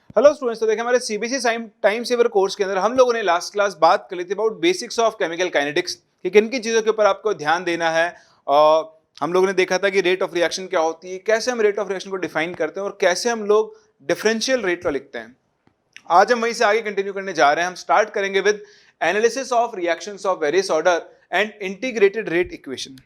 Hello students, तो देखिए हमारे सीबीएसई टाइम सेवर कोर्स के अंदर हम लोगों ने लास्ट क्लास बात कर ली थी about basics of chemical kinetics कि किन किन चीज़ों के ऊपर आपको ध्यान देना है। और हम लोगों ने देखा था कि रेट ऑफ रिएक्शन क्या होती है, कैसे हम रेट ऑफ रिएक्शन को डिफाइन करते हैं और कैसे हम लोग डिफरेंशियल रेट को लिखते हैं। आज हम वहीं से आगे कंटिन्यू करने जा रहे हैं। हम स्टार्ट करेंगे with analysis of reactions of various order and integrated rate equation.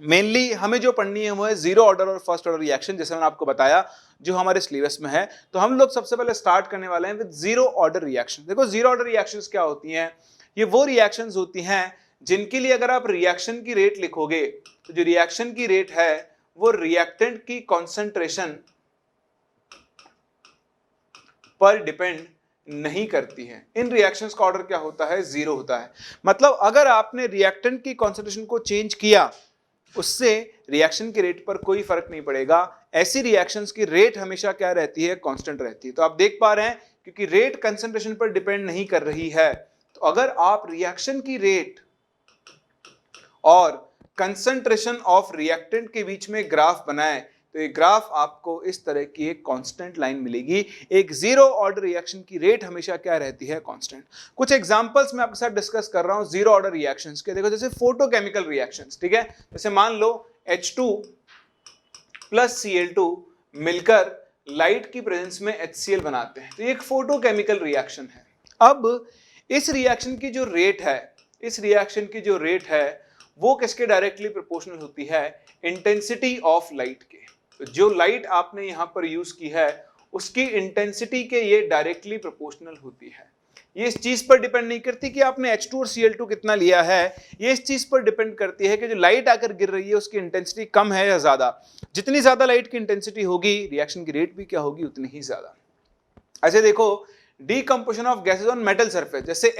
Mainly हमें जो पढ़नी है वो है जीरो ऑर्डर और फर्स्ट ऑर्डर रिएक्शन, जैसे मैंने आपको बताया जो हमारे सिलेबस में है। तो हम लोग सबसे पहले स्टार्ट करने वाले हैं विद जीरो ऑर्डर रिएक्शन। देखो जीरो ऑर्डर रिएक्शंस क्या होती हैं, ये वो रिएक्शंस होती हैं जिनके लिए अगर आप रिएक्शन की रेट लिखोगे तो जो रिएक्शन की रेट है वो रिएक्टेंट की कॉन्सेंट्रेशन पर डिपेंड नहीं करती है। इन रिएक्शंस का ऑर्डर क्या होता है, जीरो होता है। मतलब अगर आपने रिएक्टेंट की कॉन्सेंट्रेशन को चेंज किया उससे रिएक्शन की रेट पर कोई फर्क नहीं पड़ेगा। ऐसी रिएक्शंस की रेट हमेशा क्या रहती है, कांस्टेंट रहती है। तो आप देख पा रहे हैं क्योंकि रेट कंसंट्रेशन पर डिपेंड नहीं कर रही है, तो अगर आप रिएक्शन की रेट और कंसंट्रेशन ऑफ रिएक्टेंट के बीच में ग्राफ बनाएं तो ये ग्राफ आपको इस तरह की एक कांस्टेंट लाइन मिलेगी। एक जीरो ऑर्डर रिएक्शन की रेट हमेशा क्या रहती है, कांस्टेंट। कुछ एग्जांपल्स मैं आपके साथ डिस्कस कर रहा हूं जीरो ऑर्डर रिएक्शंस के। देखो जैसे फोटोकेमिकल रिएक्शंस, ठीक है। जैसे मान लो H2 प्लस Cl2 मिलकर लाइट की प्रेजेंस में HCl बनाते हैं, तो ये एक फोटोकेमिकल रिएक्शन है। अब इस रिएक्शन की जो रेट है, इस रिएक्शन की जो रेट है वो किसके डायरेक्टली प्रोपोर्शनल होती है, इंटेंसिटी ऑफ लाइट के। तो जो लाइट आपने यहां पर यूज की है उसकी इंटेंसिटी के ये डायरेक्टली प्रोपोर्शनल होती है। ये इस चीज पर डिपेंड नहीं करती कि आपने H2 और Cl2 कितना लिया है, ये इस चीज पर डिपेंड करती है कि जो लाइट आकर गिर रही है उसकी इंटेंसिटी कम है या ज्यादा। जितनी ज्यादा लाइट की इंटेंसिटी होगी रिएक्शन की रेट भी क्या होगी, उतनी ही ज्यादा। ऐसे देखो decomposition of gases on metal surface, जैसे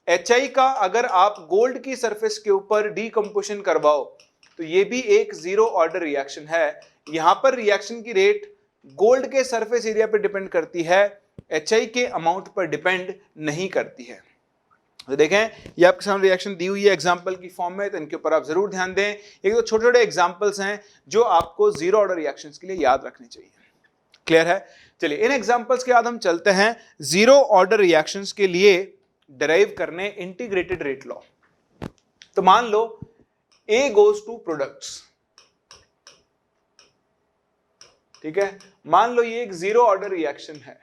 HI का अगर आप गोल्ड की सरफेस के ऊपर डीकंपोजिशन करवाओ तो ये भी एक जीरो ऑर्डर रिएक्शन है। यहां पर रिएक्शन की रेट गोल्ड के सरफेस एरिया पर डिपेंड करती है, HI के अमाउंट पर डिपेंड नहीं करती है। तो देखें ये आपके सामने रिएक्शन दी हुई है एग्जांपल की फॉर्म में, तो इनके ऊपर आप जरूर ध्यान दें। एक तो छोटे छोटे एग्जांपल्स हैं जो आपको जीरो ऑर्डर रिएक्शंस के लिए याद रखने चाहिए। क्लियर है? चलिए इन एग्जांपल्स के बाद हम चलते हैं जीरो ऑर्डर रिएक्शंस के लिए डिराइव करने इंटीग्रेटेड रेट लॉ। तो मान लो A goes to products, ठीक है। मान लो ये एक जीरो ऑर्डर रिएक्शन है,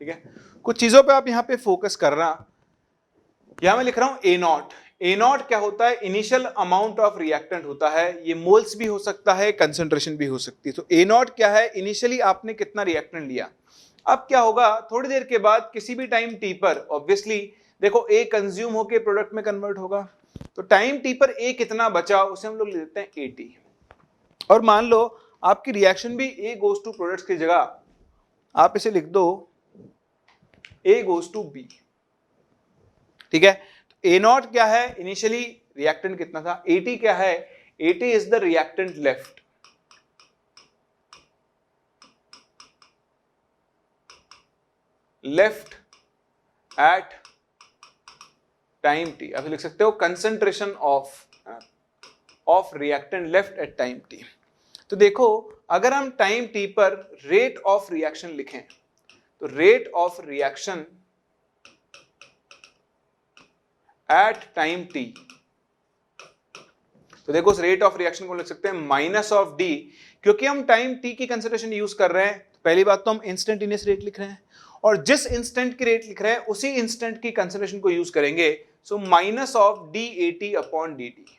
ठीक है। कुछ चीजों पे आप यहां पे फोकस करना। यहां मैं लिख रहा हूं A नॉट क्या होता है, इनिशियल अमाउंट ऑफ रिएक्टेंट होता है। ये मोल्स भी हो सकता है, कंसंट्रेशन भी हो सकती है। तो A नॉट क्या है, इनिशियली आपने कितना रिएक्टेंट लिया। अब क्या होगा, थोड़ी देर के बाद किसी भी टाइम टी पर ऑब्वियसली देखो A कंज्यूम होकर प्रोडक्ट में कन्वर्ट होगा, तो टाइम टी पर A कितना बचा उसे हम लोग ले लेते हैं AT। और मान लो आपकी रिएक्शन भी A गोज टू प्रोडक्ट्स की जगह आप इसे लिख दो A गोज टू B, ठीक है। तो A नॉट क्या है, इनिशियली रिएक्टेंट कितना था, AT क्या है, AT is the reactant left at time T. अब लिख सकते हो concentration of reactant left at time T. तो देखो अगर हम टाइम टी पर रेट ऑफ रिएक्शन लिखें तो rate of reaction at time T, तो देखो उस रेट ऑफ रिएक्शन को लिख सकते हैं माइनस ऑफ डी। क्योंकि हम टाइम टी की कंसिडरेशन यूज कर रहे हैं, तो पहली बात तो हम इंस्टेंटेनियस रेट लिख रहे हैं और जिस इंस्टेंट की रेट लिख रहे हैं उसी इंस्टेंट की कंसिडरेशन को यूज करेंगे। So minus of DAT upon DT।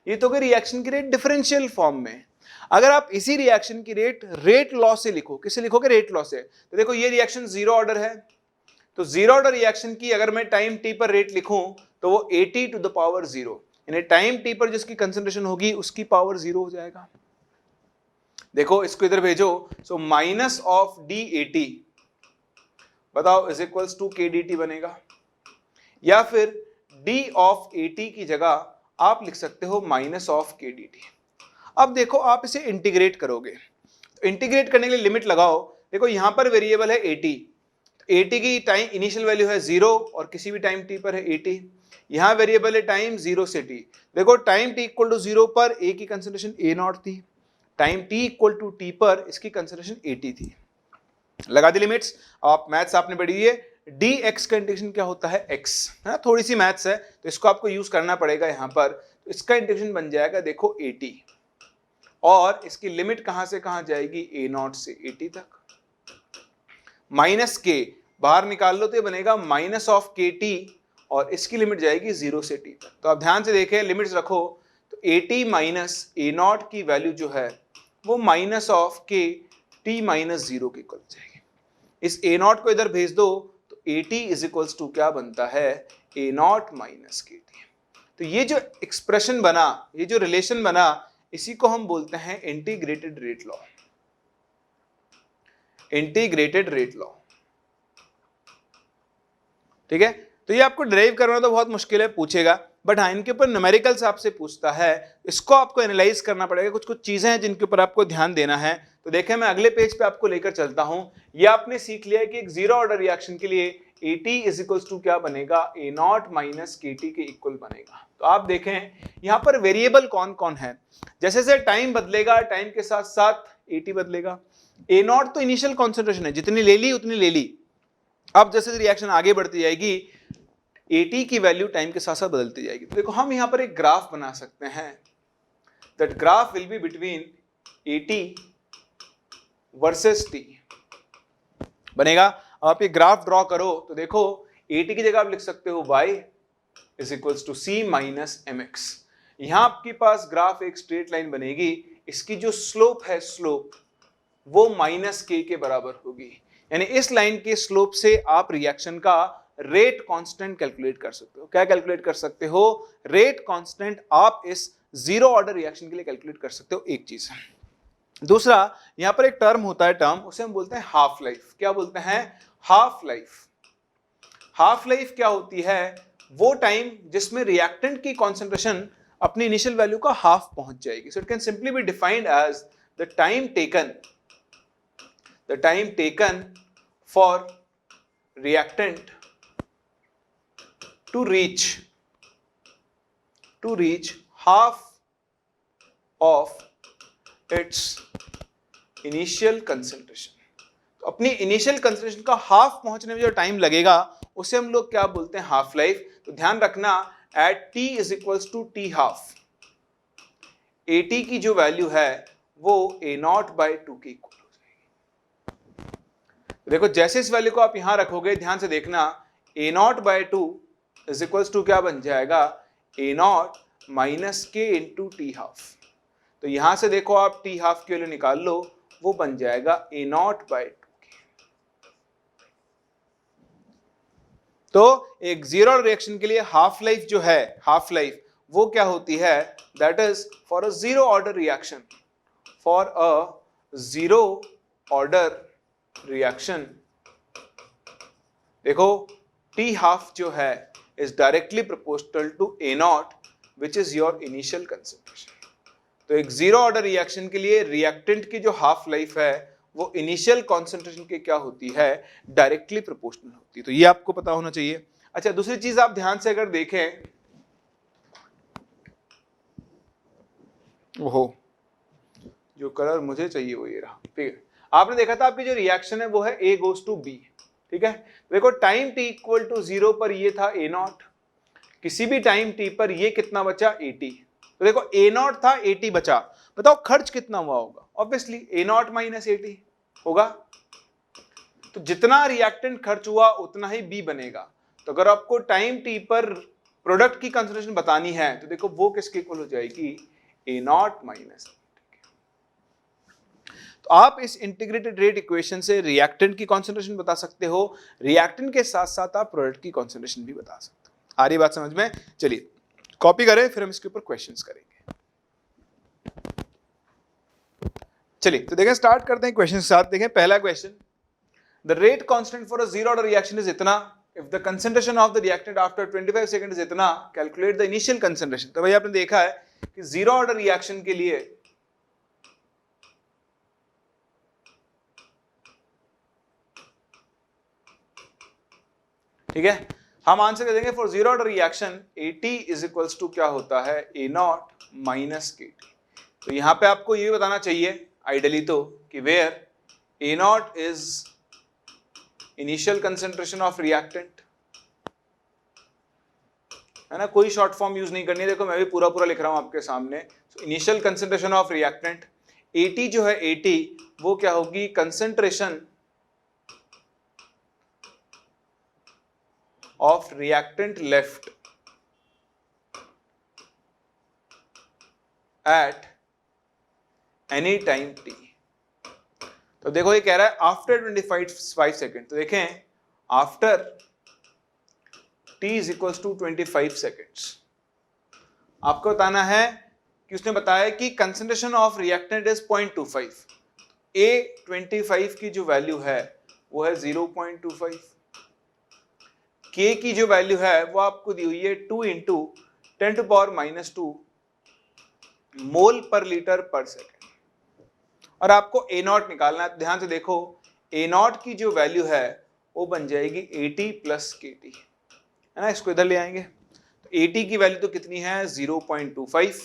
ये तो रिएक्शन की रेट डिफरेंशियल फॉर्म में। अगर आप इसी रिएक्शन की रेट लॉ से लिखो, किससे लिखोगे, रेट लॉ से। तो देखो ये रिएक्शन जीरो ऑर्डर है, तो जीरो ऑर्डर रिएक्शन की अगर मैं टाइम टी पर रेट लिखूं तो वो AT to the power zero, यानी टाइम टी पर जिसकी कंसंट्रेशन होगी उसकी पावर जीरो हो जाएगा। देखो इसको इधर भेजो, सो माइनस ऑफ DAT बताओ इज इक्वल्स टू KDT बनेगा, या फिर D ऑफ AT की जगह आप लिख सकते हो माइनस ऑफ KDT। अब देखो आप इसे इंटीग्रेट करोगे, तो इंटीग्रेट करने के लिए लिमिट लगाओ। देखो यहां पर वेरिएबल है AT, AT की टाइम इनिशियल वैल्यू है 0 और किसी भी टाइम t पर है AT। यहाँ वेरिएबल है टाइम 0 से t। देखो टाइम t इक्वल टू 0 पर A की कंसिडरेशन A0 थी, time t equal to t पर इसकी कंसिडरेशन AT थी। लगा दी लिमिट्स। आप मैथ्स आपने पढ़ी है, dx का इंटीग्रेशन क्या होता है x है, थोड़ी सी मैथ्स है तो इसको आपको यूज करना पड़ेगा यहाँ पर। तो इसका इंटीग्रेशन बन जाएगा देखो AT, और इसकी लिमिट कहां से कहां जाएगी, A0 से AT तक। माइनस के बाहर निकाल लो तो ये बनेगा माइनस ऑफ KT, और इसकी लिमिट जाएगी 0 से t तक। तो आप ध्यान से देखें, लिमिट्स रखो तो AT माइनस A0 की वैल्यू जो है वो माइनस ऑफ के t माइनस 0 के इक्वल जाएगी। इस A0 को इधर भेज दो तो AT इज इक्वल्स टू क्या बनता है, A0 माइनस KT। तो ये जो एक्सप्रेशन बना, ये जो रिलेशन बना, इसी को हम बोलते हैं integrated rate law. Integrated rate law, ठीक है। तो ये आपको डिराइव करना तो बहुत मुश्किल है, पूछेगा, बट हाँ इनके ऊपर न्यूमेरिकल्स आपसे पूछता है, इसको आपको एनालाइज करना पड़ेगा। कुछ कुछ चीजें हैं जिनके ऊपर आपको ध्यान देना है। तो देखें, मैं अगले पेज पे आपको लेकर चलता हूं। ये आपने सीख लिया है कि एक जीरो ऑर्डर रिएक्शन के लिए AT इज इक्वल्स टू क्या बनेगा, A0 माइनस KT के इक्वल बनेगा। तो आप देखें यहाँ पर वेरिएबल कौन कौन है। जैसे जैसे टाइम बदलेगा, टाइम के साथ साथ AT बदलेगा। A0 तो इनिशियल कॉन्सेंट्रेशन है, जितनी ले ली उतनी ले ली। अब जैसे रिएक्शन आगे बढ़ती जाएगी, AT की वैल्यू टाइम के साथ साथ बदलती जाएगी। तो देखो हम यहाँ पर एक ग्राफ बना सकते हैं, that graph will be between AT versus T बनेगा। आप ये ग्राफ ड्रॉ करो तो देखो AT की जगह आप लिख सकते हो y is equals to C minus mx। यहां आपके पास ग्राफ एक स्ट्रेट लाइन बनेगी, इसकी जो स्लोप है, स्लोप वो माइनस k के बराबर होगी। यानी इस लाइन के स्लोप से आप रिएक्शन का रेट कांस्टेंट कैलकुलेट कर सकते हो। क्या कैलकुलेट कर सकते हो, रेट कांस्टेंट आप इस जीरो ऑर्डर रिएक्शन के लिए कैलकुलेट कर सकते हो, एक चीज। दूसरा, यहां पर एक टर्म होता है, टर्म उसे हम बोलते हैं हाफ लाइफ। क्या बोलते हैं, हाफ लाइफ। हाफ लाइफ क्या होती है, वो टाइम जिसमें रिएक्टेंट की कॉन्सेंट्रेशन अपनी इनिशियल वैल्यू का हाफ पहुंच जाएगी। So it can simply be defined as the time taken for reactant to reach half of its initial concentration। तो अपनी इनिशियल कंसंट्रेशन का हाफ पहुंचने में जो टाइम लगेगा उसे हम लोग क्या बोलते हैं, हाफ लाइफ। तो ध्यान रखना, एट t is equals to t half, AT की जो वैल्यू है वो A0 बाई 2 के इक्वल हो जाएगी। देखो जैसे इस वैल्यू को आप यहां रखोगे, ध्यान से देखना, A0 by 2 is equals to क्या बन जाएगा, A0 माइनस के इंटू टी हाफ। तो यहां से देखो आप टी हाफ की वैल्यू निकाल लो, वो बन जाएगा A0 बाई 2। तो एक जीरो रिएक्शन के लिए हाफ लाइफ जो है, हाफ लाइफ वो क्या होती है, that is for a zero order reaction, for a zero order reaction. देखो टी हाफ जो है is directly proportional to A0 which is your initial concentration. तो एक जीरो ऑर्डर रिएक्शन के लिए रिएक्टेंट की जो हाफ लाइफ है वो इनिशियल कॉन्सेंट्रेशन के क्या होती है, डायरेक्टली प्रोपोर्शनल होती है। तो ये आपको पता होना चाहिए। अच्छा, दूसरी चीज आप ध्यान से अगर देखें, ओहो जो कलर मुझे चाहिए वो ये रहा, ठीक है। आपने देखा था आपकी जो रिएक्शन है वो है A गोज टू B, ठीक है। देखो टाइम t इक्वल टू 0 पर ये था A0, किसी भी टाइम t पर ये कितना बचा, AT। तो देखो A0 था, AT बचा, बताओ खर्च कितना हुआ होगा, ऑब्वियसली A0 माइनस AT होगा। तो जितना रिएक्टेंट खर्च हुआ उतना ही B बनेगा। तो अगर आपको टाइम t पर प्रोडक्ट की कंसंट्रेशन बतानी है तो देखो वो किसके इक्वल हो जाएगी, A0 माइनस। तो आप इस इंटीग्रेटेड रेट इक्वेशन से रिएक्टेंट की कंसंट्रेशन बता सकते हो, रिएक्टेंट के साथ साथ आप प्रोडक्ट की कंसंट्रेशन भी बता सकते हो। आ रही बात समझ में? चलिए कॉपी करें, फिर हम इसके ऊपर क्वेश्चंस करेंगे। चलिए तो देखें, स्टार्ट करते हैं क्वेश्चन के साथ। देखें पहला question, the rate constant for a zero order reaction is इतना, if the concentration of the reactant after 25 second is इतना, कैलकुलेट द इनिशियल कंसंट्रेशन। तो भाई आपने देखा है कि जीरो ऑर्डर रिएक्शन के लिए ठीक है, हम आंसर कर देंगे for zero order reaction AT is equals to क्या होता है A0 माइनस KT। तो यहां पे आपको ये बताना चाहिए आइडियली तो कि where A0 is initial concentration of reactant, है ना, कोई शॉर्ट फॉर्म यूज नहीं करनी है। देखो मैं भी पूरा पूरा लिख रहा हूं आपके सामने। Initial concentration of reactant, AT जो है AT वो क्या होगी concentration of reactant left at any time t। तो देखो ये कह रहा है आफ्टर 25 सेकेंड, तो देखें after t is equals to 25 seconds आपको बताना है कि उसने बताया कि concentration of reactant is 0.25, A25 की जो वैल्यू है वो है 0.25, K की जो वैल्यू है वो आपको दी हुई है 2 इंटू 10⁻⁻² मोल पर लीटर पर सेकेंड, और आपको A0 निकालना है। ध्यान से देखो A0 की जो वैल्यू है वो बन जाएगी AT प्लस KT, है ना, इसको इधर ले आएंगे। तो AT की वैल्यू तो कितनी है 0.25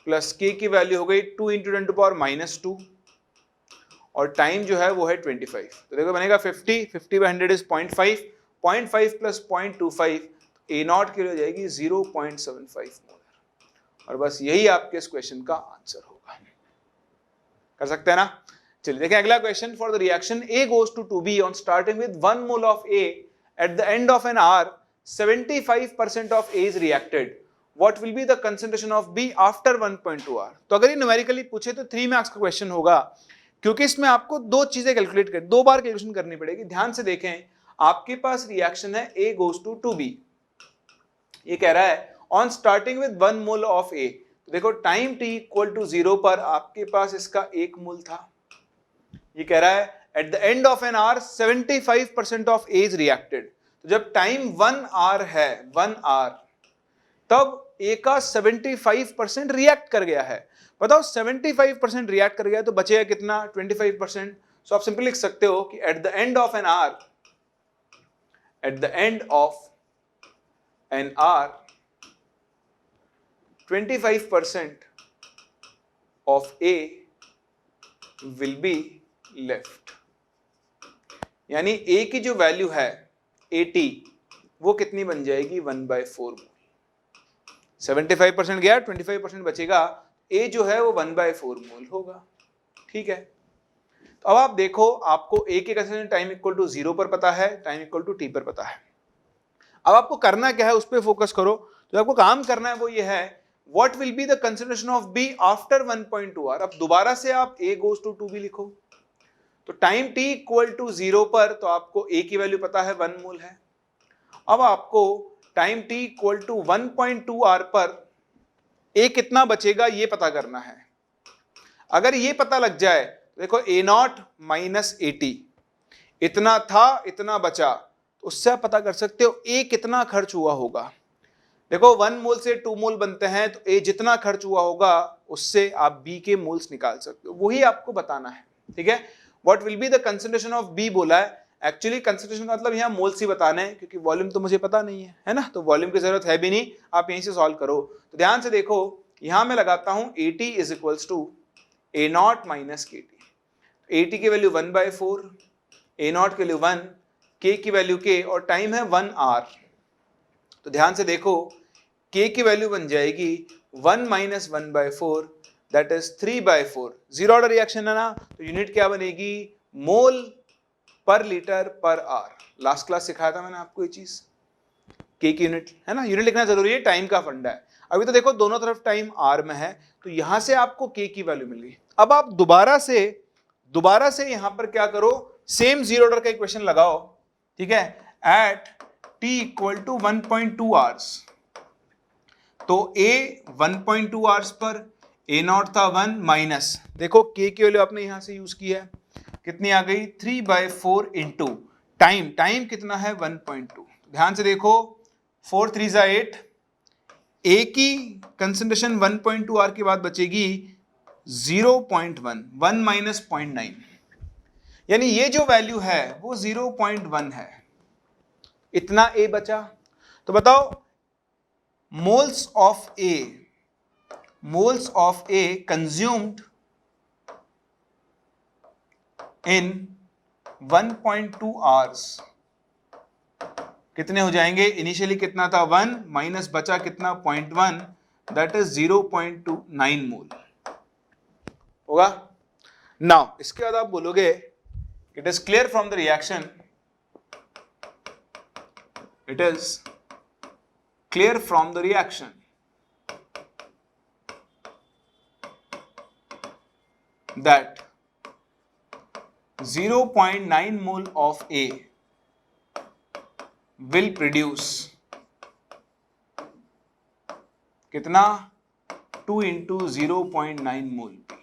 प्लस K की वैल्यू हो गई 2 इंटू 10⁻⁻² और टाइम जो है वो है 25। तो देखो बनेगा 50/100 इज 0.5 प्लस 0.25 A0 की हो जाएगी 0.75 मोलर, और बस यही आपके इस क्वेश्चन का आंसर होगा। कर सकते हैं ना। चलिए देखें अगला question. For the reaction A goes to 2B on starting with 1 mole of A at the end of an hour 75% of A is reacted, what will be the concentration of B after 1.2 hour। तो अगर ये numerically पूछे तो 3 marks का question होगा, क्योंकि इसमें आपको दो चीजें कैलकुलेट कर, दो बार कैलकुलेशन करनी पड़ेगी। ध्यान से देखें आपके पास रिएक्शन है A goes to 2B, ये कह रहा है on starting with 1 mole of A। तो देखो टाइम t इक्वल टू 0 पर आपके पास इसका 1 मोल था। ये कह रहा है at the end of an hour 75% of A is reacted. तो जब टाइम 1 आवर है, 1 आवर, तब A का 75% रिएक्ट कर गया है। बताओ 75% रिएक्ट कर गया तो बचेगा कितना 25%। सो आप सिंपली लिख सकते हो कि at the end of an hour, at the end of an hour 25% of A will be left। यानी A की जो वैल्यू है AT वो कितनी बन जाएगी 1/4 मोल। 75% गया, 25% बचेगा, A जो है वो 1/4 मोल होगा। ठीक है, तो अब आप देखो आपको A के कंसेंट्रेशन टाइम इक्वल टू 0 पर पता है, टाइम इक्वल टू T पर पता है। अब आपको करना क्या है उस पर फोकस करो। तो आपको काम करना है वो ये है What will be the concentration of B after 1.2 hour। अब दोबारा से आप A goes to 2B लिखो। तो टाइम t इक्वल टू 0 पर तो आपको A की वैल्यू पता है 1 मोल है। अब आपको time t equal to 1.2 hour पर A कितना बचेगा ये पता करना है। अगर ये पता लग जाए देखो A0 माइनस AT, इतना था इतना बचा, तो उससे आप पता कर सकते हो A कितना खर्च हुआ होगा। देखो 1 मोल से 2 मोल बनते हैं, तो A जितना खर्च हुआ होगा उससे आप B के मोल्स निकाल सकते हो, वही आपको बताना है। ठीक है, what will be the concentration of B बोला है। एक्चुअली कंसेंट्रेशन का मतलब यहाँ मोल्स ही बताने हैं, क्योंकि वॉल्यूम तो मुझे पता नहीं है ना, तो वॉल्यूम की जरूरत है भी नहीं, आप यहीं से सॉल्व करो। तो ध्यान से देखो यहां मैं लगाता हूं AT is equals to A0 minus KT। AT की वैल्यू 1/4, A0 की वैल्यू 1, K की वैल्यू K, और टाइम है 1 आवर। तो ध्यान से देखो K की वैल्यू बन जाएगी 1 minus 1/4 that is 3/4। Zero order reaction है ना, तो यूनिट क्या बनेगी मोल पर litre per hour. Last class सिखाया था मैंने आपको ये चीज, K की यूनिट है ना, यूनिट लिखना जरूरी है, टाइम का फंडा है। अभी तो देखो दोनों तरफ टाइम आर में है, तो यहां से आपको K की वैल्यू मिल गई। अब आप दोबारा से यहां पर क्या करो, सेम जीरो ऑर्डर का इक्वेशन लगाओ। ठीक है, at t equal to 1.2 hours, तो A 1.2 आवर्स पर A0 था 1 माइनस, देखो K की वैल्यू आपने यहां से यूज की है, कितनी आ गई 3/4 इंटू टाइम कितना है 1.2। ध्यान से देखो 4 3 8, A की कंसेंट्रेशन 1.2 आवर के बाद बचेगी 0.1, 1 माइनस 0.9, यानी ये जो वैल्यू है वो 0.1 है। इतना ए बचा। तो बताओ moles of A consumed in 1.2 hours कितने हो जाएंगे? इनिशियली कितना था 1 माइनस बचा कितना 0.1, दैट इज 0.29 मोल होगा। नाउ इसके बाद आप बोलोगे it is clear from the reaction, it is clear from the reaction that 0.9 mole of A will produce कितना 2 into 0.9 mole P.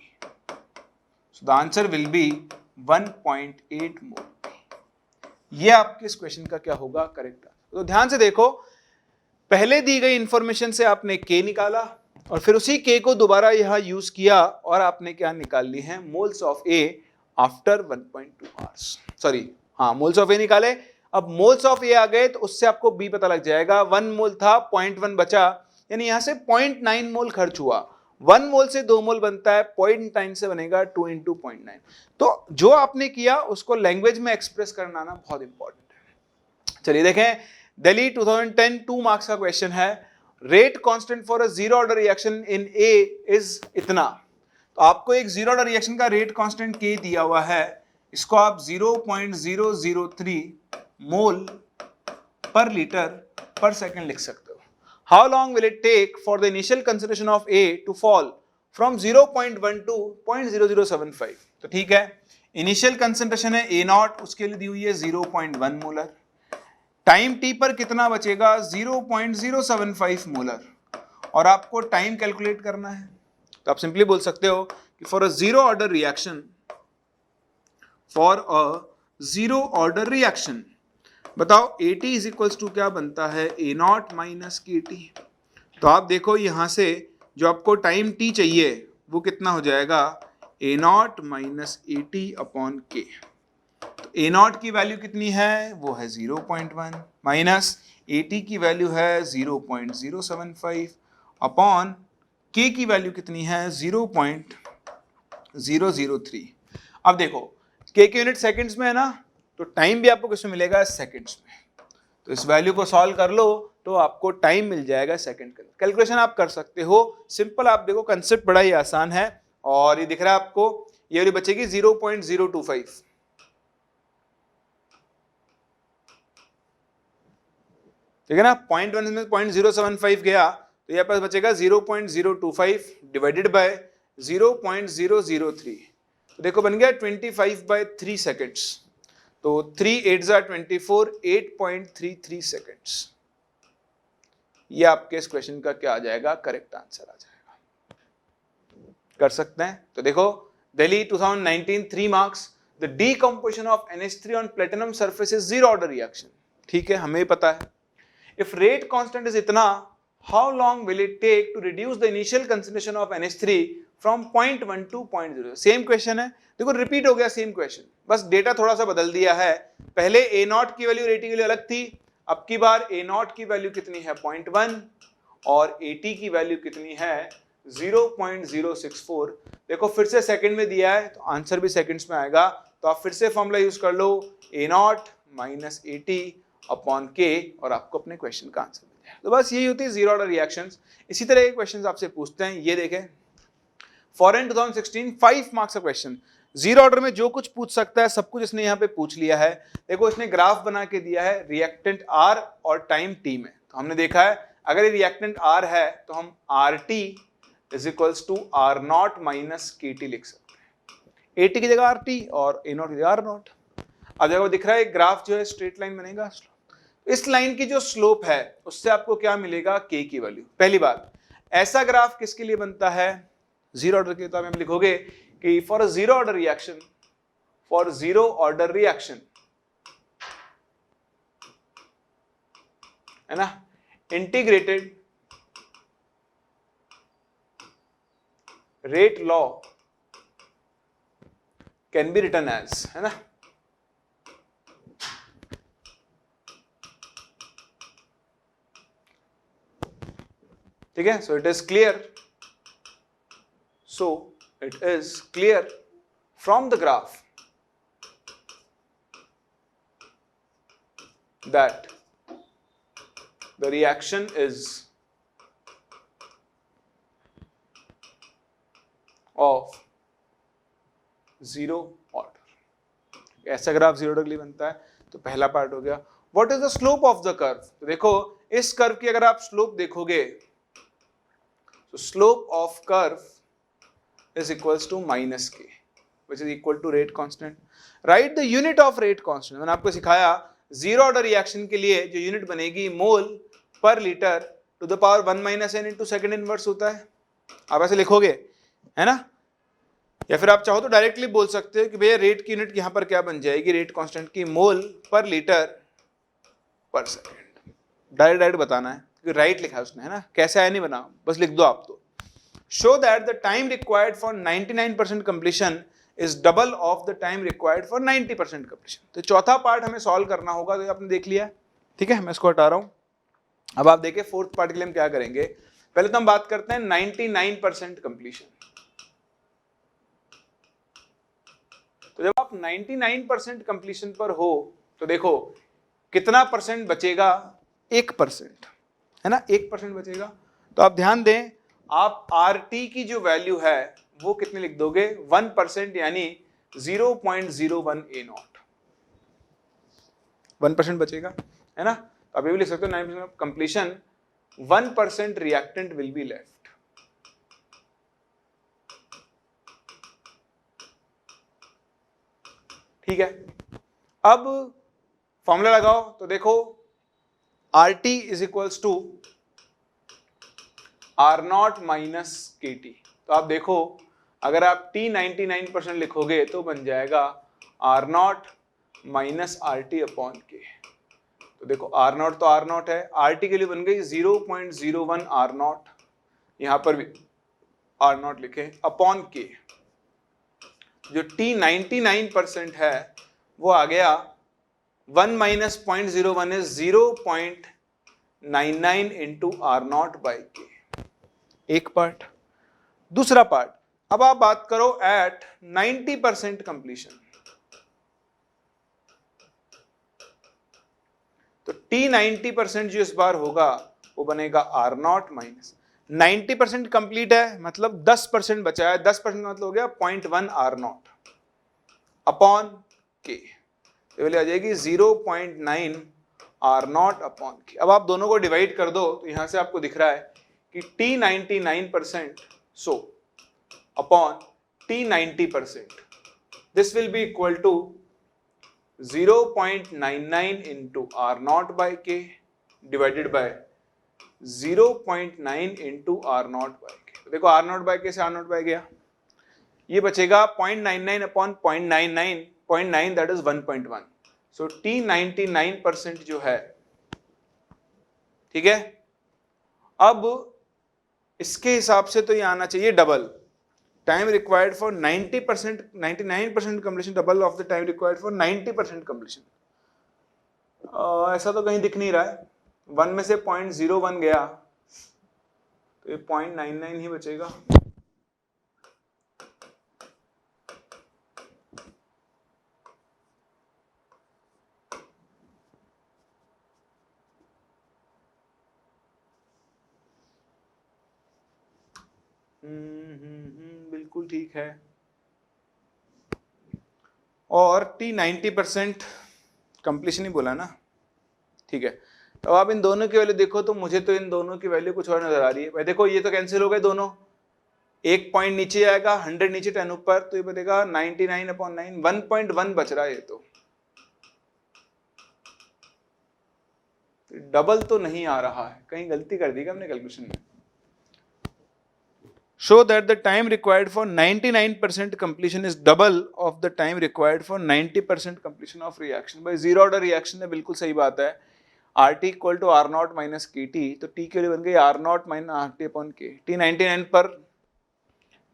So the answer will be 1.8 mole P. ये आपके इस question का क्या होगा? करेक्ट। तो ध्यान से देखो, पहले दी गई इंफॉर्मेशन से आपने K निकाला और फिर उसी K को दोबारा यहां यूज किया और आपने क्या निकाल ली है? Moles of A after 1.2 hours. Sorry, हाँ, मोल्स ऑफ A निकाले। अब मोल्स ऑफ A आ गए तो उससे आपको B पता लग जाएगा। 1 मोल था, 0.1 बचा, यानी यहां से 0.9 मोल खर्च हुआ। 1 मोल से 2 मोल बनता है, 0.9 से बनेगा 2 into 0.9। तो जो आपने किया उसको लैंग्वेज में एक्सप्रेस करना ना बहुत इंपॉर्टेंट है। चलिए देखें, दिल्ली 2010 2 मार्क्स का क्वेश्चन है। Rate constant for a zero order reaction in A is इतना। तो आपको एक जीरो ऑर्डर रिएक्शन का रेट कांस्टेंट के दिया हुआ है, इसको आप 0.003 मोल पर लीटर पर सेकंड लिख सकते हो। How long will it take for the initial concentration of A to fall from 0.1 to 0.0075? तो ठीक है, इनिशियल कंसंट्रेशन है ए नॉट, उसके लिए दी हुई है 0.1 मोलर। टाइम टी पर कितना बचेगा? 0.075 मोलर, और आपको टाइम कैलकुलेट करना है। तो आप सिंपली बोल सकते हो कि for a zero order reaction, बताओ AT इज इक्वल्स टू क्या बनता है? ए नॉट माइनस के टी। तो आप देखो यहां से जो आपको टाइम टी चाहिए वो कितना हो जाएगा? ए नॉट माइनस AT अपॉन के। तो ए नॉट की वैल्यू कितनी है? वो है 0.1 माइनस AT की वैल्यू है 0.075 अपॉन के की वैल्यू कितनी है? 0.003। अब देखो के यूनिट सेकंड्स में है ना, तो टाइम भी आपको किसमें मिलेगा? सेकंड्स में। तो इस वैल्यू को सॉल्व कर लो तो आपको टाइम मिल जाएगा सेकंड के। कैलकुलेशन आप कर सकते हो, सिंपल। आप देखो कंसेप्ट बड़ा ही आसान है, और ये दिख रहा है आपको, ये वाली बचेगी 0.025। ठीक है ना, 0.1 में 0.075 गया, तो यहाँ पास बचेगा 0.025 डिवाइडेड बाय 0.003। तो देखो बन गया 25/3 सेकेंड्स। तो 3 8 जा 24, 8.33 सेकेंड्स। ये आपके इस क्वेश्चन का क्या आ जाएगा? करेक्ट आंसर आ जाएगा। कर सकते हैं। तो देखो Delhi 2019 3 marks, the decomposition of NH3 on platinum surface is zero order reaction. ठीक है, हमें पता है। If rate constant is इतना, how long will it take to reduce the initial concentration of NH3 from 0.1 to 0.0? Same question है, देखो repeat हो गया सेम क्वेश्चन, बस डेटा थोड़ा सा बदल दिया है। पहले ए नॉट की वैल्यू रेटी के लिए अलग थी, अब की बार ए नॉट की वैल्यू कितनी है? 0.1, और AT की वैल्यू कितनी है? 0.064। देखो फिर से सेकंड में दिया है तो आंसर भी सेकंड्स में आएगा। तो आप फिर से फॉर्मूला यूज कर लो, ए नॉट माइनस AT अपॉन के, और आपको अपने क्वेश्चन का आंसर मिल जाए। तो बस यही होती है जीरो ऑर्डर रिएक्शंस। इसी तरह के क्वेश्चंस आपसे पूछते हैं। ये देखें, फॉरेन 2016 5 मार्क्स का क्वेश्चन। जीरो ऑर्डर में जो कुछ पूछ सकता है सब कुछ इसने यहाँ पे पूछ लिया है। देखो इसने ग्राफ बना के दिया है रिएक्टेंट R और टाइम T में। तो हमने देखा है अगर ये रिएक्टेंट R है तो हम RT is equals to R0 minus KT लिख सकते हैं। AT की जगह RT और A0 की जगह R0। अब देखो दिख रहा है ग्राफ जो है स्ट्रेट लाइन बनेगा। इस लाइन की जो स्लोप है उससे आपको क्या मिलेगा? K की वैल्यू। पहली बात, ऐसा ग्राफ किसके लिए बनता है? जीरो ऑर्डर के। तो आप लिखोगे कि फॉर जीरो ऑर्डर रिएक्शन, है ना, integrated rate law can be written as, है ना, ठीक है, so it is clear from the graph that the reaction is of zero order। ऐसा ग्राफ जीरो ऑर्डर के लिए बनता है, तो पहला पार्ट हो गया। What is the slope of the curve? तो देखो इस कर्व की अगर आप स्लोप देखोगे तो slope of curve is equals to minus k which is equal to rate constant. Right the unit of rate constant. मैंने आपको सिखाया जीरो ऑर्डर रिएक्शन के लिए जो यूनिट बनेगी मोल पर litre to the power 1 minus n into second inverse होता है। आप ऐसे लिखोगे, है ना, या फिर आप चाहो तो डायरेक्टली बोल सकते हो कि भैया रेट की यूनिट यहां पर क्या बन जाएगी, रेट कांस्टेंट की मोल पर लीटर पर सेकेंड। डायरेक्ट बताना है क्योंकि राइट लिखा है उसने, है ना, कैसे आया नहीं बना, बस लिख दो आप तो। Show that the time required for 99% completion is double of the time required for 90% completion। तो चौथा पार्ट हमें सॉल्व करना होगा, तो आपने देख लिया, ठीक है, मैं इसको हटा रहा हूं। अब आप देखिए फोर्थ पार्ट के लिए हम क्या करेंगे। पहले तो हम बात करते हैं 99% कंप्लीशन। तो जब आप 99% कंप्लीशन पर हो तो देखो कितना परसेंट बचेगा, 1%, है ना, 1% बचेगा। तो आप ध्यान दें, आप RT की जो वैल्यू है वो कितने लिख दोगे, 1%, यानी 0.01 A0, 1% बचेगा, है ना। तो अभी भी लिख सकते हो 9% of completion 1% reactant will be left. ठीक है, अब फॉर्मूला लगाओ तो देखो RT is equals to R0 minus KT। तो आप देखो अगर आप T 99% लिखोगे तो बन जाएगा R0 minus RT upon K। तो देखो R0 तो R0 है, RT के लिए बन गई 0.01 R0, यहां पर भी R0 लिखे अपॉन K। जो T 99% है वो आ गया 1 minus 0.01 is 0.99 into R0 by K। एक पार्ट। दूसरा पार्ट, अब आप बात करो एट 90% कंप्लीशन। तो T 90% जो इस बार होगा वो बनेगा R0 माइनस 90% कंप्लीट है, मतलब 10% बचा है, 10% मतलब हो गया 0.1 R0 अपॉन K। तो वैल्यू आ जाएगी 0.9 R0 अपॉन K। अब आप दोनों को डिवाइड कर दो तो यहां से आपको दिख रहा है कि T 99% so upon T 90%, this will be equal to 0.99 into R0 by K divided by 0.9 into R0 by K। तो देखो R0 by K से R0 by गया, ये बचेगा 0.99 upon 0.99, 0.9 that is 1.1। so T 99% जो है, ठीक है, अब इसके हिसाब से तो ये आना चाहिए double. Time required for 90%, 99% completion double of the time required for 90% completion. ऐसा तो कहीं दिख नहीं रहा है, 1 में से 0.01 गया तो ये 0.99 ही बचेगा। बिल्कुल ठीक है। और T 90% कंप्लीशन ही बोला ना, ठीक है। तो आप इन दोनों की वैल्यू देखो तो मुझे तो इन दोनों की वैल्यू कुछ और नजर आ रही है। भाई देखो ये तो कैंसिल हो गए दोनों, एक पॉइंट नीचे आएगा, 100 नीचे 10 ऊपर, तो ये बनेगा 99 अपॉन 9, 1.1 बच रहा है। ये तो डबल तो नहीं आ रहा है, कहीं गलती कर दी क्या हमने कैलकुलेशन में। Show that the time required for 99% completion is double of the time required for 90% completion of reaction। भाई जीरो ऑर्डर रिएक्शन है, बिल्कुल सही बात है। RT equal to R0 minus KT, तो T के लिए बन गई R0 minus RT upon K। T 99 पर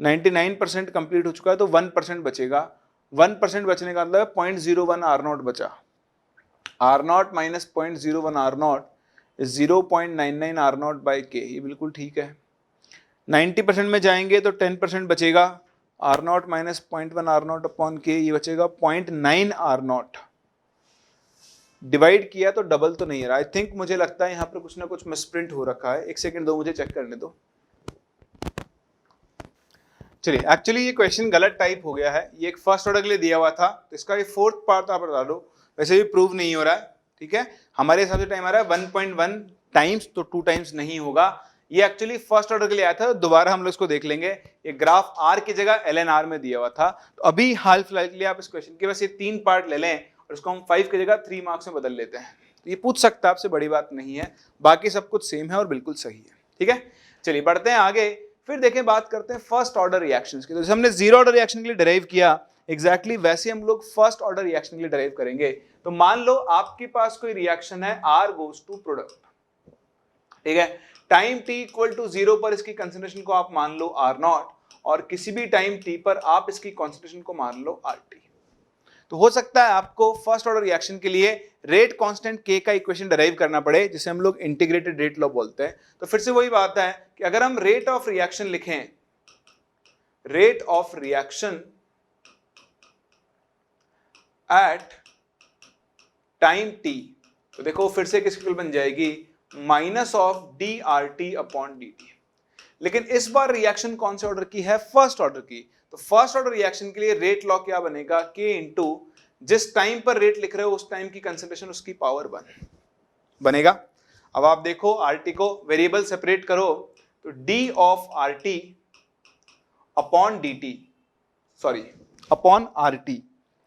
99% कंप्लीट हो चुका है तो 1% बचेगा। 1% बचने का मतलब 0.01 R0 बचा। R0 minus 0.01 R0 0.99 are not by के, ये बिल्कुल ठीक है। 90% में जाएंगे तो 10% बचेगा, R naught minus 0.1 R naught upon K, ये बचेगा 0.9 आर नॉट। डिवाइड किया तो डबल तो नहीं है, आई थिंक मुझे लगता है यहाँ पर कुछ ना कुछ मिसप्रिंट हो रखा है, एक सेकंड दो मुझे चेक करने दो। चलिए, एक्चुअली ये क्वेश्चन गलत टाइप हो गया है, ये एक फर्स्ट ऑर्डर के लिए दिया हुआ था, तो इसका ये फोर्थ पार्ट आप बता दो, वैसे भी प्रूव नहीं हो रहा है, ठीक है। हमारे हिसाब से टाइम आ रहा है 1.1 टाइम्स, तो 2 टाइम्स नहीं होगा। ये एक्चुअली फर्स्ट ऑर्डर के लिए आया था, दोबारा हम लोग इसको देख लेंगे। ये ग्राफ आर की जगह ln r में दिया हुआ था, तो अभी हाल फिलहाल के लिए आप इस क्वेश्चन के बस ये 3 पार्ट ले लें और इसको हम 5 की जगह 3 मार्क्स में बदल लेते हैं। तो ये पूछ सकता है आपसे, बड़ी बात नहीं है, बाकी सब कुछ सेम है और बिल्कुल सही है, ठीक है। चलिए बढ़ते हैं आगे, फिर देखें बात करते हैं फर्स्ट ऑर्डर रिएक्शंस की। तो जैसे हमने जीरो ऑर्डर रिएक्शन के लिए डिराइव किया, एग्जैक्टली वैसे हम लोग फर्स्ट ऑर्डर रिएक्शन के लिए डिराइव करेंगे। तो मान लो आपके पास कोई रिएक्शन है, R गोज टू प्रोडक्ट, ठीक है। टाइम t इक्वल टू 0 पर इसकी कंसंट्रेशन को आप मान लो R0, और किसी भी टाइम t पर आप इसकी कंसंट्रेशन को मान लो RT। तो हो सकता है आपको फर्स्ट ऑर्डर रिएक्शन के लिए रेट कांस्टेंट k का इक्वेशन डिराइव करना पड़े, जिसे हम लोग इंटीग्रेटेड रेट लॉ बोलते हैं। तो फिर से वही बात है कि अगर हम रेट ऑफ रिएक्शन लिखें, rate of reaction at time t, तो देखो फिर से किसकी इक्वल बन जाएगी, minus of D R T upon D T. लेकिन इस बार रिएक्शन कौन से ऑर्डर की है, फर्स्ट ऑर्डर की। तो फर्स्ट ऑर्डर रिएक्शन के लिए रेट लॉ क्या बनेगा, k इंटू जिस टाइम पर रेट लिख रहे हो उस टाइम की कंसंट्रेशन उसकी पावर 1 बनेगा। अब आप देखो RT को वेरिएबल सेपरेट करो, तो d of RT upon dt, sorry upon RT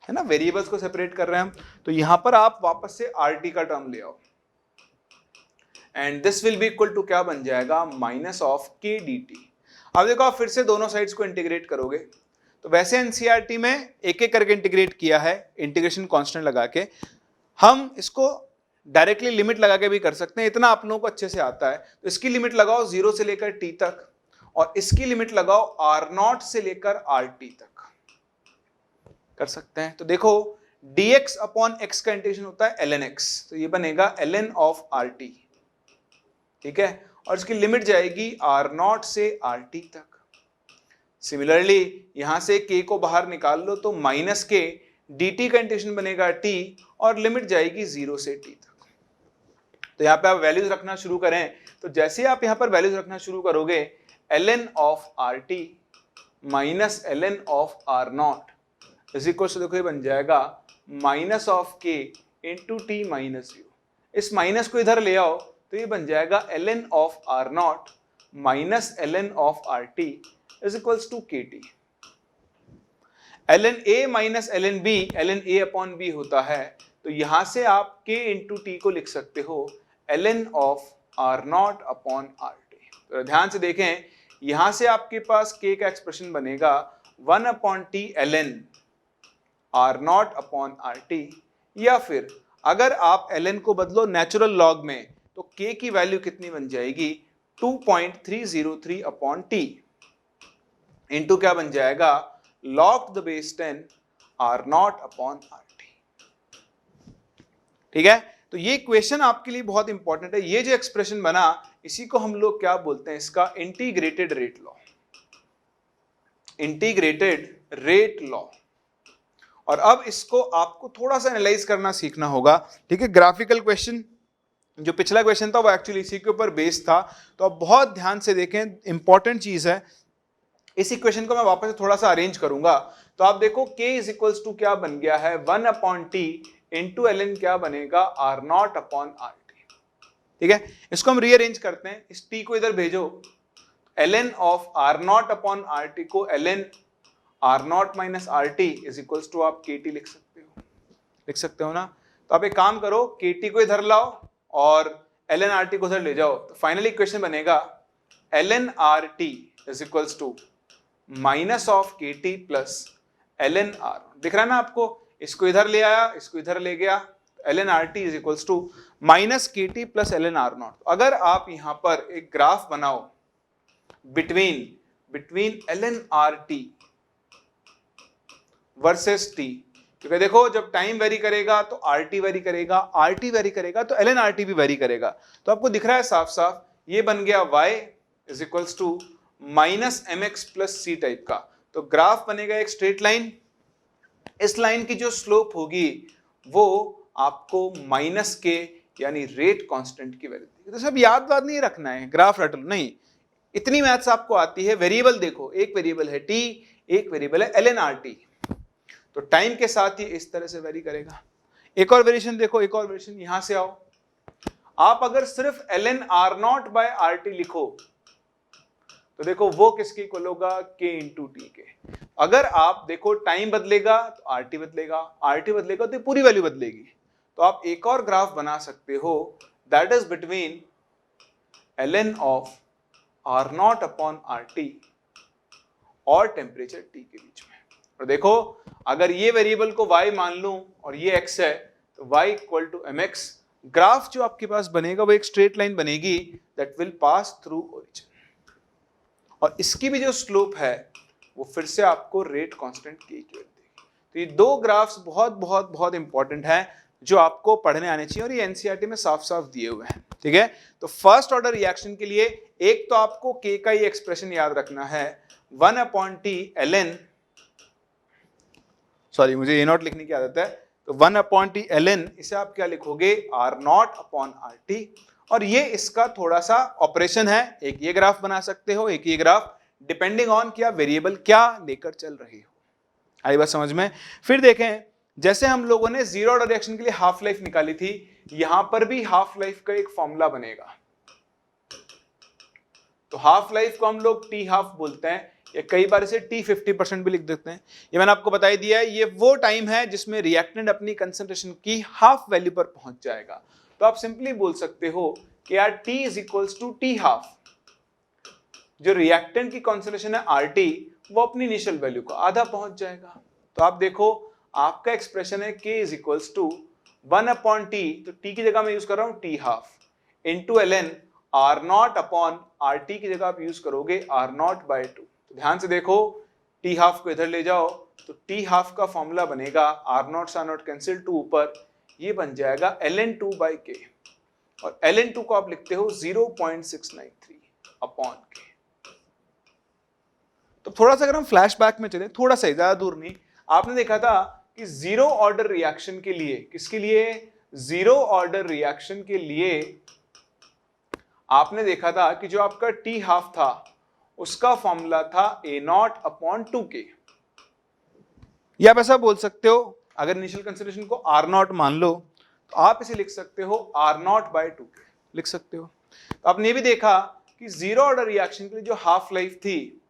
है ना, वेरिएबल्स को सेपरेट कर रहे हैं हम, तो यहां पर आप वापस से RT का टर्म ले आओ, and this will be equal to क्या बन जाएगा, माइनस ऑफ k dt। अब देखो आप फिर से दोनों साइड्स को इंटीग्रेट करोगे, तो वैसे एनसीईआरटी में एक एक करके इंटीग्रेट किया है, इंटीग्रेशन कांस्टेंट लगा के। हम इसको डायरेक्टली लिमिट लगा के भी कर सकते हैं, इतना आप लोगों को अच्छे से आता है। तो इसकी लिमिट लगाओ 0 से लेकर t तक, और इसकी लिमिट लगाओ R0 से लेकर RT तक, कर सकते हैं। तो देखो dx अपॉन x का इंटीग्रेशन होता है ln x, तो ये बनेगा ln ऑफ RT, ठीक है, और इसकी लिमिट जाएगी R0 से RT तक। सिमिलरली यहां से k को बाहर निकाल लो, तो माइनस के dt का इंटीग्रेशन बनेगा t, और लिमिट जाएगी 0 से t तक। तो यहाँ पे आप वैल्यूज रखना शुरू करें, तो जैसे आप यहाँ पर वैल्यूज रखना शुरू करोगे, ln of RT minus ln of R0 is equal to, देखो ये बन जाएगा minus of k into t minus 0। इस माइनस को इधर ले आओ, तो ये बन जाएगा ln of R0 minus ln of RT is equals to KT। ln A minus ln B ln A upon B होता है, तो यहां से आप K इंटू T को लिख सकते हो ln of R0 upon RT। तो ध्यान से देखें, यहां से आपके पास K का एक्सप्रेशन बनेगा 1 upon T ln R0 upon RT, या फिर अगर आप ln को बदलो नेचुरल लॉग में, तो k की वैल्यू कितनी बन जाएगी, 2.303 अपॉन t इंटू क्या बन जाएगा, log the base 10 R0 upon RT, ठीक है। तो ये इक्वेशन आपके लिए बहुत इंपॉर्टेंट है। ये जो एक्सप्रेशन बना, इसी को हम लोग क्या बोलते हैं, इसका integrated rate law, integrated rate law. और अब इसको आपको थोड़ा सा एनालाइज करना सीखना होगा, ठीक है। ग्राफिकल क्वेश्चन, जो पिछला क्वेश्चन था वो एक्चुअली इसी के ऊपर बेस्ड था, तो अब बहुत ध्यान से देखें, इंपॉर्टेंट चीज है। इस इक्वेशन को मैं वापस से थोड़ा सा अरेंज करूंगा, तो आप देखो k इज इक्वल्स टू क्या बन गया है, 1 अपॉन टी इंटू ln क्या बनेगा, R0 अपॉन RT, ठीक है। इसको हम रीअरेंज करते हैं, इस t को इधर भेजो, ln of R0 upon RT को ln R0 minus RT is equals to आप KT लिख सकते हो ना। तो आप एक काम करो, KT को इधर लाओ और ln RT को इधर ले जाओ, तो फाइनली इक्वेशन बनेगा ln RT is equals to minus of KT plus ln R। दिख रहा है ना आपको, इसको इधर ले आया, इसको इधर ले गया, ln RT is equals to minus KT plus ln R0। अगर आप यहां पर एक ग्राफ बनाओ between ln RT versus t, क्योंकि देखो जब टाइम वेरी करेगा तो RT वेरी करेगा, RT वेरी करेगा तो ln RT भी वेरी करेगा। तो आपको दिख रहा है साफ साफ, ये बन गया y is equals to minus mx plus c type का। तो ग्राफ बनेगा एक स्ट्रेट लाइन, इस लाइन की जो स्लोप होगी वो आपको माइनस के यानी रेट कांस्टेंट की वैल्यू देगी। तो सब याद नहीं रखना है, ग्राफ रट लो नहीं, इतनी मैथ्स आपको आती है। वेरिएबल देखो, एक वेरिएबल है t, एक वेरिएबल है ln RT, तो टाइम के साथ ही इस तरह से वेरी करेगा। एक और वेरिएशन देखो, एक और वेरिएशन, यहां से आओ, आप अगर सिर्फ ln R0 बाय RT लिखो तो देखो वो किसके इक्वल होगा, k इंटू टी के। अगर आप देखो टाइम बदलेगा तो RT बदलेगा, RT बदलेगा तो पूरी वैल्यू बदलेगी। तो आप एक और ग्राफ बना सकते हो, that is between ln of R0 upon RT और टेम्परेचर T के बीच में। और देखो अगर ये वेरिएबल को y मान लूं और ये x है तो y equal to mx, graph जो आपके पास बनेगा वो एक स्ट्रेट लाइन बनेगी that will pass through origin, और इसकी भी जो स्लोप है वो फिर से आपको रेट कांस्टेंट की इक्वल देगी। तो ये दो ग्राफ्स बहुत बहुत बहुत इंपॉर्टेंट हैं जो आपको पढ़ने आने चाहिए और ये एनसीईआरटी में साफ साफ दिए हुए हैं। ठीक है, तो फर्स्ट ऑर्डर रिएक्शन के लिए एक तो आपको के का ही एक्सप्रेशन याद रखना है, 1/t ln, सॉरी मुझे A0 लिखने की आदत है, तो 1/t ln, इसे आप क्या लिखोगे, R0 अपॉन RT, और ये इसका थोड़ा सा ऑपरेशन है, एक ये ग्राफ बना सकते हो, एक ये ग्राफ, डिपेंडिंग ऑन क्या वेरिएबल क्या लेकर चल रही हो। आई बात समझ में। फिर देखें, जैसे हम लोगों ने जीरो ऑर्डर रिएक्शन के लिए हाफ लाइफ निकाली थी, यहां पर भी हाफ लाइफ का एक फॉर्मूला बनेगा। तो हाफ लाइफ को हम लोग टी हाफ बोलते हैं, या कई बार इसे टी 50% भी लिख देते हैं। ये मैंने आपको बता ही दिया है, ये वो टाइम है जिसमें रिएक्टेंट अपनी कंसंट्रेशन की हाफ वैल्यू पर पहुंच जाएगा। तो आप सिंपली बोल सकते हो कि यार T is equals to t half, जो रिएक्टेंट की कॉन्सेंट्रेशन है RT, वो अपनी इनिशियल वैल्यू को आधा पहुंच जाएगा। तो आप देखो आपका एक्सप्रेशन है K is equals to 1/t, तो T की जगह मैं यूज कर रहा हूं T half, into ln R0 upon RT की जगह आप यूज करोगे R0/2। तो ध्यान से देखो, टी हाफ को इधर ले जाओ तो टी हाफ का फॉर्मूला बनेगा R0 से R0 कैंसिल, 2 ऊपर, ये बन जाएगा ln2/k, और ln2 को आप लिखते हो 0.693 अपॉन k। तो थोड़ा सा अगर हम फ्लैशबैक में चले, थोड़ा सा, ज्यादा दूर नहीं, आपने देखा था कि जीरो ऑर्डर रिएक्शन के लिए, किसके लिए, जीरो ऑर्डर रिएक्शन के लिए आपने देखा था कि जो आपका टी हाफ था उसका फॉर्मूला था A0 अपॉन 2k, या आप ऐसा बोल सकते हो, अगर इनिशियल कंसिडरेशन को R0 मान लो तो आप इसे लिख सकते हो R0/2k लिख सकते हो। तो आपने भी देखा कि जीरो ऑर्डर रिएक्शन के लिए जो हाफ लाइफ थी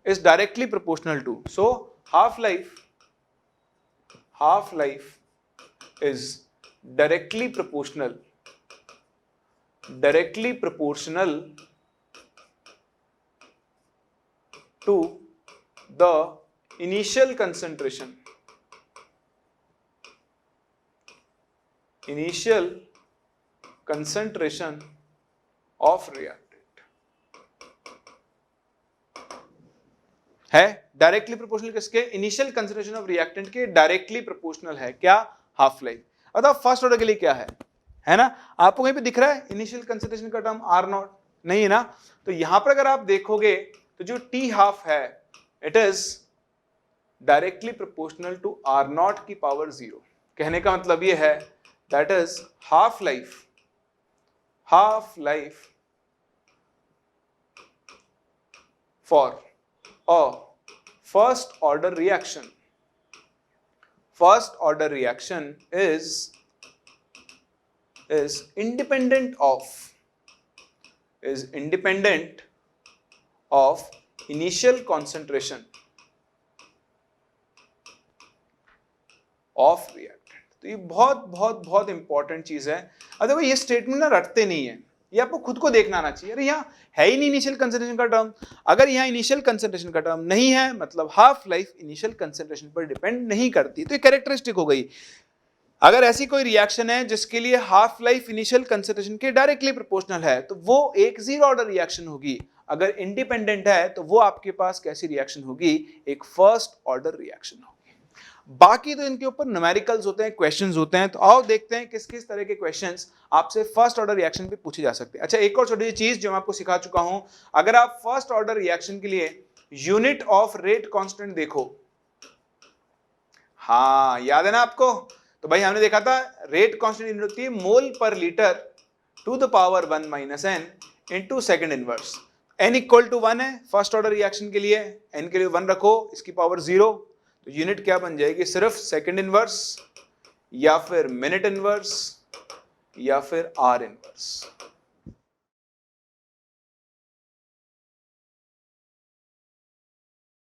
is directly proportional to, so half life is directly proportional to the initial concentration of reactant, है डायरेक्टली प्रोपोर्शनल किसके, इनिशियल कंसंट्रेशन ऑफ रिएक्टेंट के डायरेक्टली प्रोपोर्शनल है क्या, हाफ लाइफ। अतः फर्स्ट ऑर्डर के लिए क्या है ना, आपको कहीं पे दिख रहा है इनिशियल कंसंट्रेशन का टर्म R0, नहीं है ना। तो यहां पर अगर आप देखोगे तो जो टी हाफ है it is directly proportional to R0 की पावर 0। कहने का मतलब ये है that is half life for a first order reaction is independent of initial concentration of reactant। तो ये बहुत बहुत बहुत इंपॉर्टेंट चीज है। अगर ये स्टेटमेंट ना रटते नहीं है, ये आपको खुद को देखना आना चाहिए। अरे यहाँ है ही नहीं इनिशियल कंसंट्रेशन का टर्म, अगर यहाँ इनिशियल कंसंट्रेशन का टर्म नहीं है मतलब हाफ लाइफ इनिशियल कंसंट्रेशन पर डिपेंड नहीं करती, तो ये कैरेक्टरिस्टिक हो गई। अगर ऐसी कोई रिएक्शन है जिसके लिए हाफ लाइफ इनिशियल कंसंट्रेशन के डायरेक्टली प्रोपोर्शनल है तो वो एक जीरो ऑर्डर रिएक्शन होगी। अगर इंडिपेंडेंट है तो वो आपके पास कैसी रिएक्शन होगी, एक फर्स्ट ऑर्डर रिएक्शन होगी। बाकी तो इनके ऊपर न्यूमेरिकल्स होते हैं, क्वेश्चंस होते हैं। तो आओ देखते हैं किस किस तरह के क्वेश्चंस आपसे फर्स्ट ऑर्डर रिएक्शन पे पूछे जा सकते हैं। अच्छा, एक और छोटी सी चीज जो मैं आपको सिखा चुका हूं, अगर आप फर्स्ट ऑर्डर रिएक्शन के लिए यूनिट ऑफ रेट कांस्टेंट देखो, हाँ याद है ना आपको, तो भाई हमने देखा था रेट कांस्टेंट यूनिट होती है मोल पर litre to the power 1 minus n into second inverse. n equal to 1 है फर्स्ट ऑर्डर रिएक्शन के लिए, n के लिए 1 रखो, इसकी पावर 0, तो यूनिट क्या बन जाएगी, सिर्फ सेकेंड इनवर्स या फिर मिनट इनवर्स या फिर आर इनवर्स।